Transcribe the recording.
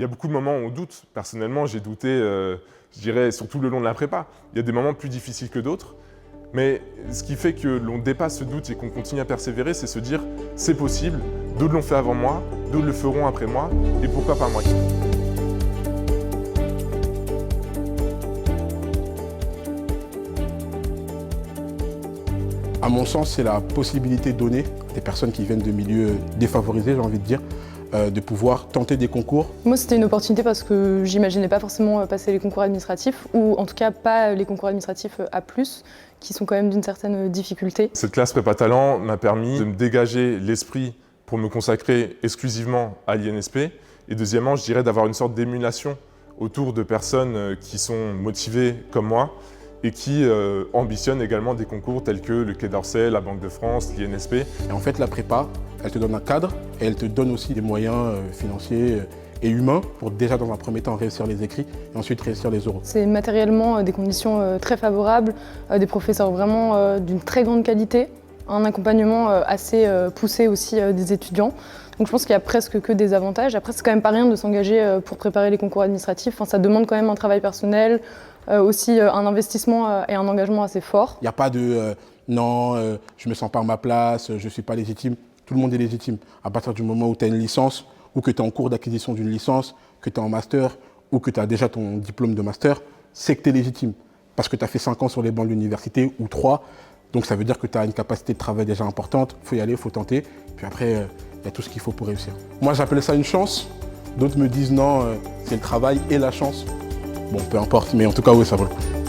Il y a beaucoup de moments où on doute. Personnellement, j'ai douté, je dirais, surtout le long de la prépa. Il y a des moments plus difficiles que d'autres. Mais ce qui fait que l'on dépasse ce doute et qu'on continue à persévérer, c'est se dire « c'est possible, d'autres l'ont fait avant moi, d'autres le feront après moi, et pourquoi pas moi ?» À mon sens, c'est la possibilité donnée à des personnes qui viennent de milieux défavorisés, j'ai envie de dire, de pouvoir tenter des concours. Moi, c'était une opportunité parce que j'imaginais pas forcément passer les concours administratifs, ou en tout cas pas les concours administratifs A+, qui sont quand même d'une certaine difficulté. Cette classe prépa talent m'a permis de me dégager l'esprit pour me consacrer exclusivement à l'INSP. Et deuxièmement, je dirais d'avoir une sorte d'émulation autour de personnes qui sont motivées comme moi et qui ambitionnent également des concours tels que le Quai d'Orsay, la Banque de France, l'INSP. Et en fait, la prépa, elle te donne un cadre et elle te donne aussi des moyens financiers et humains pour déjà dans un premier temps réussir les écrits et ensuite réussir les oraux. C'est matériellement des conditions très favorables, des professeurs vraiment d'une très grande qualité, un accompagnement assez poussé aussi des étudiants. Donc je pense qu'il y a presque que des avantages. Après, c'est quand même pas rien de s'engager pour préparer les concours administratifs. Enfin, ça demande quand même un travail personnel, aussi un investissement et un engagement assez fort. Il n'y a pas de non, je me sens pas à ma place, je ne suis pas légitime. Tout le monde est légitime. À partir du moment où tu as une licence, ou que tu es en cours d'acquisition d'une licence, que tu es en master, ou que tu as déjà ton diplôme de master, c'est que tu es légitime. Parce que tu as fait 5 ans sur les bancs de l'université, ou 3. Donc ça veut dire que tu as une capacité de travail déjà importante. Il faut y aller, il faut tenter. Puis après, il y a tout ce qu'il faut pour réussir. Moi, j'appelle ça une chance. D'autres me disent non, c'est le travail et la chance. Bon, peu importe, mais en tout cas, oui, ça vaut le coup.